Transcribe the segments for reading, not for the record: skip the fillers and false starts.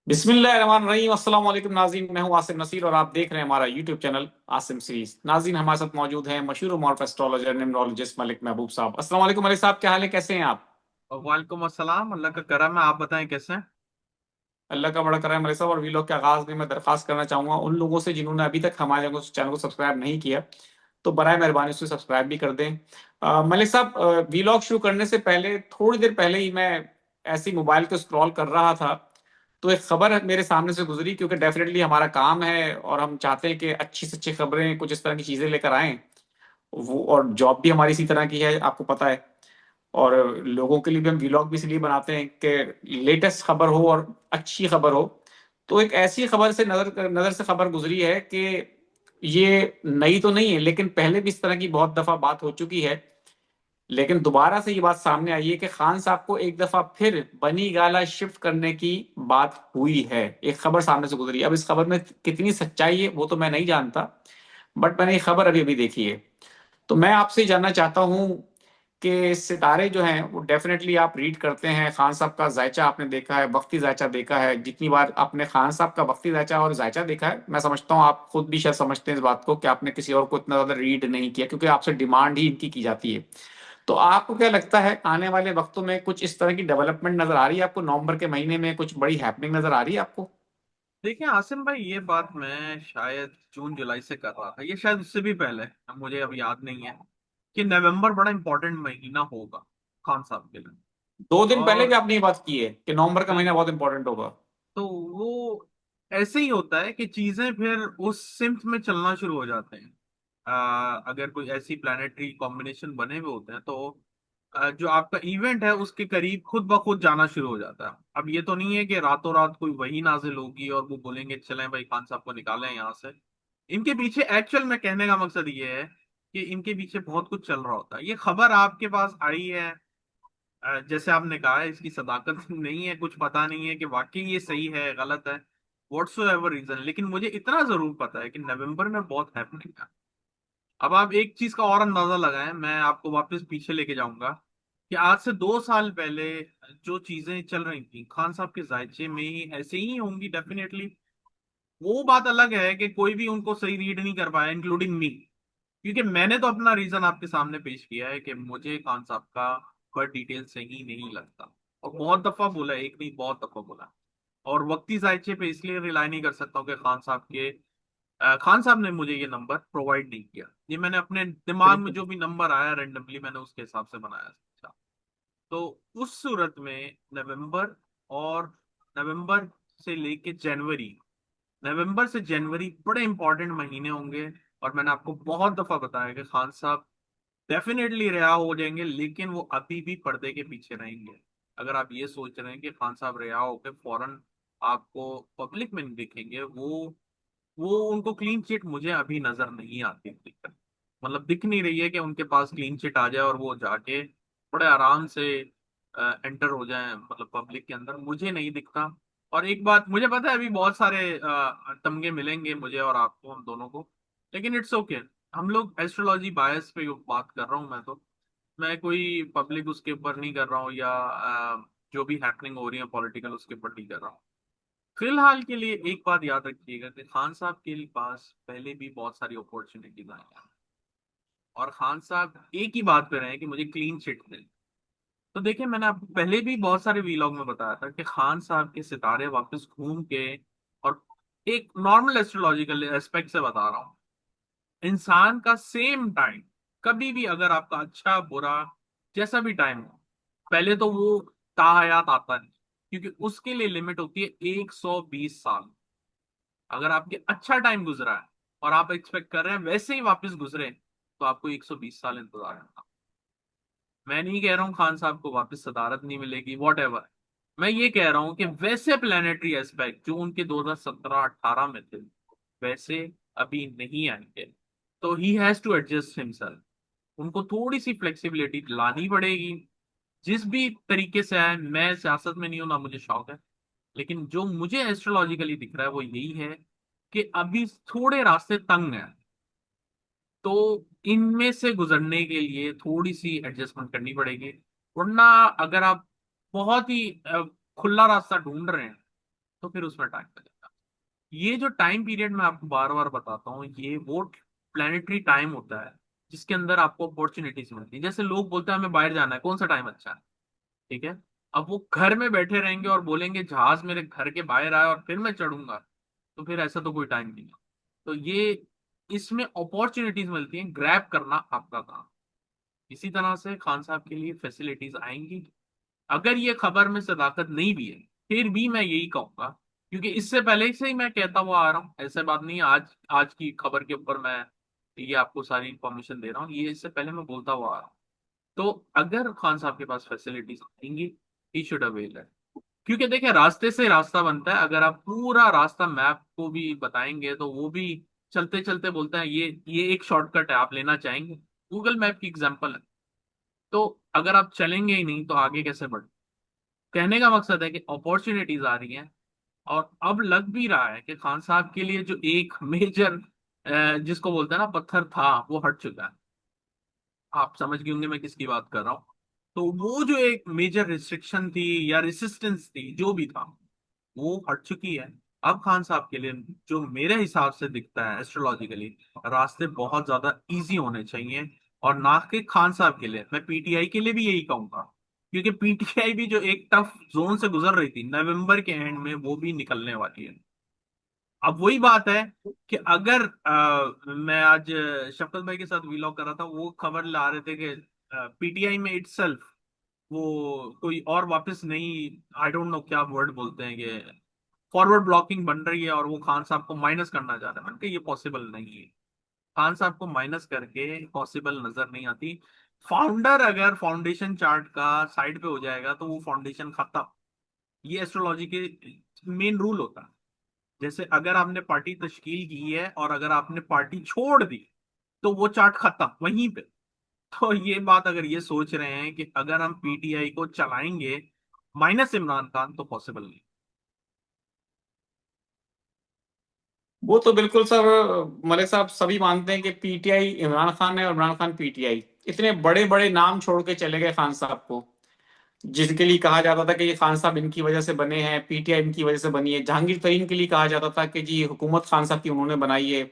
बिस्मिल्लाहिर्रहमानिर्रहीम अस्सलाम वालेकुम नाज़रीन। मैं हूं आसिम नसीर और आप देख रहे हैं हमारा यूट्यूब चैनल आसिम सीरीज। नाज़रीन, हमारे साथ मौजूद हैं मशहूर मॉर्फ एस्ट्रोलॉजर न्यूमरोलॉजिस्ट मलिक महबूब साहब। अस्सलाम वालेकुम मलिक साहब, क्या हाल है, कैसे हैं आप? वालेकुम अस्सलाम। अल्लाह का करम है। आप बताएं कैसे हैं। अल्लाह का बड़ा करम है मलिक साहब। और वीलॉग के आगाज में मैं दरखास्त करना चाहूंगा उन लोगों से जिन्होंने अभी तक हमारे चैनल को सब्सक्राइब नहीं किया, तो बराए मेहरबानी उसे सब्सक्राइब भी कर दें। मलिक साहब, वीलॉग शुरू करने से पहले थोड़ी देर पहले ही मैं ऐसी मोबाइल को स्क्रॉल कर रहा था, तो एक खबर मेरे सामने से गुजरी, क्योंकि डेफिनेटली हमारा काम है और हम चाहते हैं कि अच्छी से अच्छी खबरें, कुछ इस तरह की चीजें लेकर आएं। वो और जॉब भी हमारी इसी तरह की है, आपको पता है। और लोगों के लिए भी हम व्लॉग भी इसलिए बनाते हैं कि लेटेस्ट खबर हो और अच्छी खबर हो। तो एक ऐसी खबर से नजर नजर से खबर गुजरी है कि ये नई तो नहीं है, लेकिन पहले भी इस तरह की बहुत दफा बात हो चुकी है। लेकिन दोबारा से ये बात सामने आई है कि खान साहब को एक दफा फिर बनी गाला शिफ्ट करने की बात हुई है। एक खबर सामने से गुजरी। अब इस खबर में कितनी सच्चाई है वो तो मैं नहीं जानता, बट मैंने ये खबर अभी अभी देखी है। तो मैं आपसे जानना चाहता हूँ कि सितारे जो हैं वो डेफिनेटली आप रीड करते हैं। खान साहब का जायचा आपने देखा है, वक्ती जायचा देखा है। जितनी बार आपने खान साहब का वक्ती जायचा और जायचा देखा है, मैं समझता हूँ आप खुद भी शायद समझते हैं इस बात को कि आपने किसी और को इतना ज्यादा रीड नहीं किया, क्योंकि आपसे डिमांड ही इनकी की जाती है। तो आपको क्या लगता है आने वाले वक्तों में कुछ इस तरह की डेवलपमेंट नजर आ रही है आपको? नवंबर के महीने में कुछ बड़ी हैपनिंग नजर आ रही है आपको? देखिए आसिम भाई, ये बात मैं शायद जून जुलाई से कर रहा था, ये शायद उससे भी पहले, मुझे अब याद नहीं है, कि नवंबर बड़ा इंपॉर्टेंट महीना होगा खान साहब के लिए। 2 दिन पहले भी और आपने ये बात की है कि नवंबर का महीना बिल्कुल, बहुत इंपॉर्टेंट होगा। तो वो ऐसे ही होता है कि चीजें फिर उस सिम्त में चलना शुरू हो जाते हैं। अगर कोई ऐसी प्लानिटरी कॉम्बिनेशन बने हुए होते हैं तो जो आपका इवेंट है उसके करीब खुद ब खुद जाना शुरू हो जाता है। अब ये तो नहीं है कि रातों रात कोई वही नाजिल होगी और वो बोलेंगे चलें भाई खान साहब को निकालें यहाँ से। इनके पीछे एक्चुअल में कहने का मकसद ये है कि इनके पीछे बहुत कुछ चल रहा होता है। ये खबर आपके पास आई है, जैसे आपने कहा है, इसकी सदाकत नहीं है, कुछ पता नहीं है कि वाकई ये सही है गलत है, व्हाट्सो एवर रीजन। लेकिन मुझे इतना जरूर पता है कि नवंबर में बहुत हैपनिंग है। अब आप एक चीज का और अंदाजा लगाएं, मैं आपको वापस पीछे लेके जाऊंगा कि आज से 2 साल पहले जो चीजें चल रही थी खान साहब के जायचे में ही ऐसे ही होंगी डेफिनेटली। वो बात अलग है कि कोई भी उनको सही रीड नहीं कर पाया, इंक्लूडिंग मी, क्योंकि मैंने तो अपना रीजन आपके सामने पेश किया है कि मुझे खान साहब का बर्थ डिटेल सही नहीं लगता। और बहुत दफा बोला है, एक नहीं बहुत दफा बोला। और वक्ती जायचे पे इसलिए रिलाई नहीं कर सकता हूँ कि खान साहब ने मुझे ये नंबर प्रोवाइड नहीं किया। ये मैंने अपने दिमाग में बिल्कुल। जो भी नंबर आया रैंडमली मैंने उसके हिसाब से बनाया। अच्छा, तो उस सूरत में नवंबर और नवंबर से लेके जनवरी, नवंबर से जनवरी बड़े इंपॉर्टेंट महीने होंगे। और मैंने आपको बहुत दफा बताया कि खान साहब डेफिनेटली रिहा हो जाएंगे, लेकिन वो अभी भी पर्दे के पीछे रहेंगे। अगर आप ये सोच रहे हैं कि खान साहब रिहा होकर फौरन आपको पब्लिक में नहीं दिखेंगे, वो उनको क्लीन चिट मुझे अभी नजर नहीं आती दिक्कत। मतलब दिख नहीं रही है कि उनके पास क्लीन चिट आ जाए और वो जाके बड़े आराम से एंटर हो जाए मतलब पब्लिक के अंदर, मुझे नहीं दिखता। और एक बात मुझे पता है, अभी बहुत सारे तमगे मिलेंगे मुझे और आपको, हम दोनों को, लेकिन इट्स ओके। हम लोग एस्ट्रोलॉजी बायस पे बात कर रहा हूँ मैं तो, मैं कोई पब्लिक उसके ऊपर नहीं कर रहा हूँ, या जो भी हैपनिंग हो रही है पॉलिटिकल उसके ऊपर नहीं कर रहा हूँ। फिलहाल के लिए एक बात याद रखिएगा कि खान साहब के पास पहले भी बहुत सारी अपॉर्चुनिटीज आई हैं और खान साहब एक ही बात पे रहे हैं कि मुझे क्लीन चिट दें। तो देखिए, मैंने आपको पहले भी बहुत सारे वीलॉग में बताया था कि खान साहब के सितारे वापस घूम के, और एक नॉर्मल एस्ट्रोलॉजिकल एस्पेक्ट से बता रहा हूँ, इंसान का सेम टाइम कभी भी, अगर आपका अच्छा बुरा जैसा भी टाइम हो, पहले तो वो ताहयात आता नहीं, क्योंकि उसके लिए लिमिट होती है 120 साल। अगर आपके अच्छा टाइम गुजरा है और आप एक्सपेक्ट कर रहे हैं वैसे ही वापस गुजरे, तो आपको 120 साल इंतजार करना। मैं नहीं कह रहा हूँ खान साहब को वापस सदारत नहीं मिलेगी, वॉट एवर। मैं ये कह रहा हूँ कि वैसे प्लेनेटरी एस्पेक्ट जो उनके 2017-18 में थे, वैसे अभी नहीं आएंगे। तो he has to adjust himself. उनको थोड़ी सी फ्लेक्सिबिलिटी लानी पड़ेगी। जिस भी तरीके से आए, मैं सियासत में नहीं हूं ना मुझे शौक है, लेकिन जो मुझे एस्ट्रोलॉजिकली दिख रहा है वो यही है कि अभी थोड़े रास्ते तंग हैं। तो इनमें से गुजरने के लिए थोड़ी सी एडजस्टमेंट करनी पड़ेगी। वरना अगर आप बहुत ही खुला रास्ता ढूंढ रहे हैं तो फिर उसमें टाइम लगेगा। ये जो टाइम पीरियड मैं आपको बार बार बताता हूँ, ये वो प्लानिटरी टाइम होता है जिसके अंदर आपको अपॉर्चुनिटीज मिलती है। जैसे लोग बोलते हैं हमें बाहर जाना है, कौन सा टाइम अच्छा है? ठीक है, अब वो घर में बैठे रहेंगे और बोलेंगे जहाज मेरे घर के बाहर आए और फिर मैं चढ़ूंगा, तो फिर ऐसा तो कोई टाइम नहीं है। तो ये इसमें अपॉर्चुनिटीज मिलती हैं, ग्रैब करना आपका काम। इसी तरह से खान साहब के लिए फैसिलिटीज आएंगी। अगर ये खबर में सदाकत नहीं भी है, फिर भी मैं यही कहूंगा, क्योंकि इससे पहले से ही मैं कहता हुआ आ रहा हूँ, ऐसे बात नहीं है आज आज की खबर के ऊपर मैं ये आपको सारी इंफॉर्मेशन दे रहा हूँ, ये इससे पहले मैं बोलता हुआ आ रहा हूँ। तो अगर खान साहब के पास फैसिलिटीज आएंगी, ही शुड अवेल है। क्योंकि देखिए, रास्ते से रास्ता बनता है। अगर आप पूरा रास्ता मैप को भी बताएंगे तो वो भी चलते चलते बोलते हैं ये एक शॉर्टकट है, आप लेना चाहेंगे? गूगल मैप की एग्जांपल है। तो अगर आप चलेंगे ही नहीं तो आगे कैसे बढ़? कहने का मकसद है कि अपॉर्चुनिटीज आ रही हैं, और अब लग भी रहा है कि खान साहब के लिए जो एक मेजर जिसको बोलते हैं ना पत्थर था, वो हट चुका है। आप समझ गए होंगे मैं किसकी बात कर रहा हूँ। तो वो जो एक मेजर रिस्ट्रिक्शन थी या रेसिस्टेंस थी, जो भी था, वो हट चुकी है। अब खान साहब के लिए जो मेरे हिसाब से दिखता है एस्ट्रोलॉजिकली, रास्ते बहुत ज्यादा इजी होने चाहिए। और ना कि खान साहब के लिए, मैं पीटीआई के लिए भी यही कहूंगा। क्योंकि पीटीआई भी जो एक टफ जोन से गुजर रही थी, नवंबर के एंड में वो भी निकलने वाली है। अब वही बात है कि अगर मैं आज शफकत भाई के साथ वीलॉग कर रहा था, वो खबर ला रहे थे कि पीटीआई में इटसेल्फ वो कोई और वापस नहीं, आई डोंट नो क्या वर्ड बोलते हैं कि फॉरवर्ड ब्लॉकिंग बन रही है और वो खान साहब को माइनस करना चाह रहे हैं। मैंने कहा ये पॉसिबल नहीं है। खान साहब को माइनस करके पॉसिबल नजर नहीं आती। फाउंडर अगर फाउंडेशन चार्ट का साइड पे हो जाएगा तो वो फाउंडेशन खत्म। ये एस्ट्रोलॉजी के मेन रूल होता है। जैसे अगर आपने पार्टी तश्कील की है और अगर आपने पार्टी छोड़ दी, तो वो चार्ट खत्म वहीं पे। तो ये बात अगर ये सोच रहे हैं कि अगर हम पीटीआई को चलाएंगे माइनस इमरान खान, तो पॉसिबल नहीं। वो तो बिल्कुल सर, मलिक साहब सभी मानते हैं कि पीटीआई इमरान खान है और इमरान खान पीटीआई। इतने बड़े बड़े नाम छोड़ के चले गए खान साहब को, जिनके लिए कहा जाता था कि ये खान साहब इनकी वजह से बने हैं, पीटीआई इनकी वजह से बनी है। जहांगीर तरीन के लिए कहा जाता था कि जी हुकूमत खान साहब की उन्होंने बनाई है,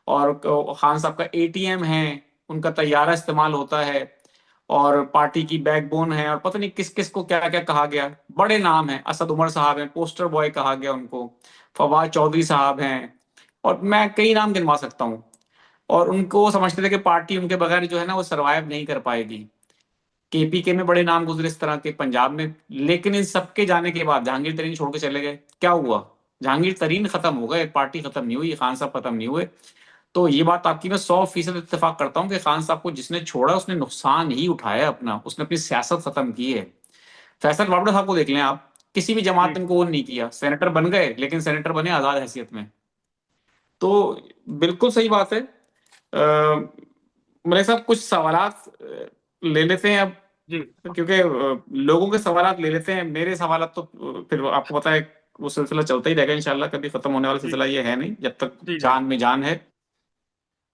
और खान साहब का एटीएम है, उनका तैयारा इस्तेमाल होता है, और पार्टी की बैकबोन है, और पता नहीं किस किस को क्या क्या कहा गया। बड़े नाम हैं, असद उमर साहब हैं, पोस्टर बॉय कहा गया उनको, फवाद चौधरी साहब हैं, और मैं कई नाम गिनवा सकता हूँ। और उनको समझते थे कि पार्टी उनके बगैर जो है ना वो सरवाइव नहीं कर पाएगी। केपीके में बड़े नाम गुजरे इस तरह के, पंजाब में। लेकिन इन सबके जाने के बाद जहांगीर तरीन छोड़ के चले गए, क्या हुआ? जहांगीर तरीन खत्म हो गए, पार्टी खत्म नहीं हुई, खान साहब खत्म नहीं हुए। तो ये बात आपकी मैं 100% इत्तेफाक करता हूँ कि खान साहब को जिसने छोड़ा उसने नुकसान ही उठाया अपना, उसने अपनी सियासत खत्म की है। फैसल बाबड़ा साहब को देख लें आप, किसी भी जमात जी ने इनको वो नहीं किया, सेनेटर बन गए लेकिन सेनेटर बने आजाद हैसियत में। तो बिल्कुल सही बात है। मेरे साहब कुछ सवालात ले लेते हैं अब, जी क्योंकि लोगों के सवालात ले लेते हैं। मेरे सवालात तो फिर आपको पता है वो सिलसिला चलता ही रहेगा इंशाल्लाह, कभी खत्म होने वाला जी सिलसिला ये है नहीं जब तक जी जी जान में जान है।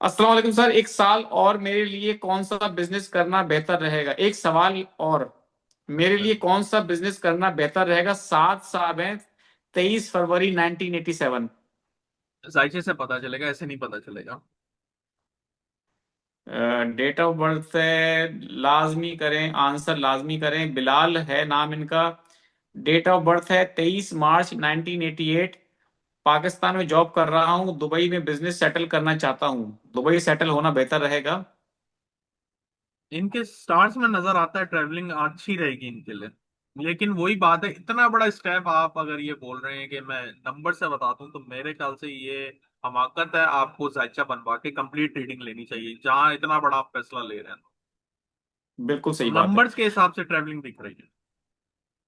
अस्सलाम वालेकुम सर, एक सवाल और, मेरे लिए कौन सा बिजनेस करना बेहतर रहेगा? एक सवाल और, मेरे लिए कौन सा बिजनेस करना बेहतर रहेगा? 7 साहब हैं, 23 फरवरी 1987। जायचे से पता चलेगा, ऐसे नहीं पता चलेगा। डेट ऑफ बर्थ है, लाजमी करें, आंसर लाजमी करें। बिलाल है नाम इनका। डेट ऑफ बर्थ है 23 मार्च 1988। पाकिस्तान में जॉब कर रहा हूँ, दुबई में बिजनेस सेटल करना चाहता हूँ। दुबई सेटल होना बेहतर रहेगा। इनके स्टार्स में नजर आता है ट्रेवलिंग अच्छी रहेगी इनके लिए। लेकिन वही बात है, इतना बड़ा स्टेप आप अगर ये बोल रहे हैं कि मैं नंबर से बता दूं, तो मेरे ख्याल से ये हमाकत है। आपको जायचा बनवा के कंप्लीट रीडिंग लेनी चाहिए, जहां इतना बड़ा आप फैसला ले रहे हैं। बिल्कुल तो सही बात है। नंबर्स के हिसाब से ट्रेवलिंग दिख रही है।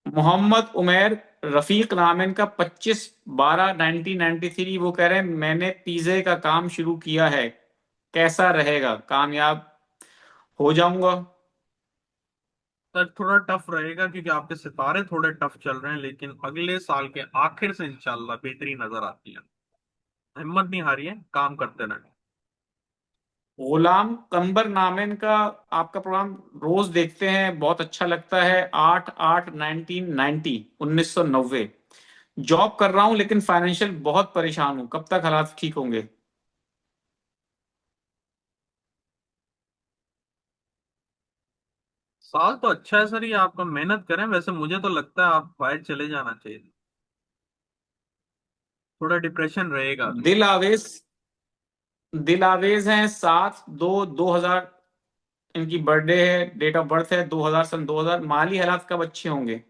मोहम्मद उमेर रफीक नाम है इनका, 25/12/1993। वो कह रहे हैं मैंने पिज्जे का काम शुरू किया है, कैसा रहेगा? कामयाब हो जाऊंगा? सर थोड़ा टफ रहेगा, क्योंकि आपके सितारे थोड़े टफ चल रहे हैं, लेकिन अगले साल के आखिर से इंशाल्लाह बेहतरीन नजर आती है। हिम्मत नहीं हारिए, काम करते रहें। गुलाम कंबर नाम है इनका। आपका प्रोग्राम रोज देखते हैं, बहुत अच्छा लगता है। 8/8/1990, 1990। जॉब कर रहा हूं लेकिन फाइनेंशियल बहुत परेशान हूं, कब तक हालात ठीक होंगे? साल तो अच्छा है सर, ये आपका मेहनत करें। वैसे मुझे तो लगता है आप बाहर चले जाना चाहिए, थोड़ा डिप्रेशन रहेगा अभी। दिल आवेज दिल आवेज हैं 7/2/2000, इनकी बर्थडे है, डेट ऑफ बर्थ है 2000 सन 2000। माली हालात कब अच्छे होंगे?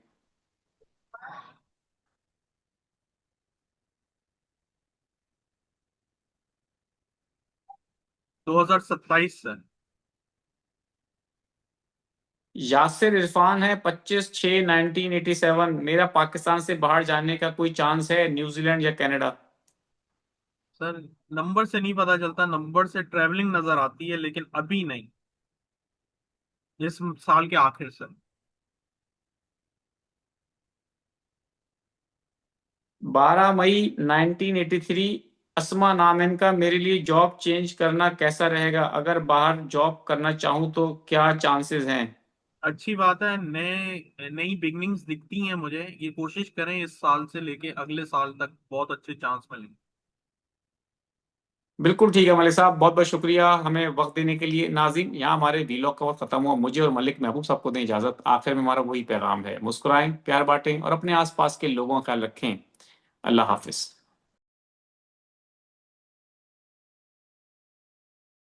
2027 से। यासिर इरफान है 25/6/1987। मेरा पाकिस्तान से बाहर जाने का कोई चांस है, न्यूजीलैंड या कनाडा? सर नंबर से नहीं पता चलता, नंबर से ट्रैवलिंग नजर आती है, लेकिन अभी नहीं, इस साल के आखिर से। 12 मई 1983। असमा नाम है इनका। मेरे लिए जॉब चेंज करना कैसा रहेगा? अगर बाहर जॉब करना चाहूँ तो क्या चांसेस हैं? अच्छी बात है, नए नई बिगनिंग्स दिखती हैं मुझे। ये कोशिश करें इस साल से लेके अगले साल तक बहुत अच्छे चांस मिलेंगे। बिल्कुल ठीक है मलिक साहब, बहुत बहुत शुक्रिया हमें वक्त देने के लिए। नाज़रीन, यहाँ हमारे वीलॉग का वक्त खत्म हुआ। मुझे और मलिक महबूब साहब को दें इजाजत। आखिर में हमारा वही पैगाम है, मुस्कुराएं, प्यार बांटें और अपने आसपास के लोगों का ख्याल रखें। अल्लाह हाफिज।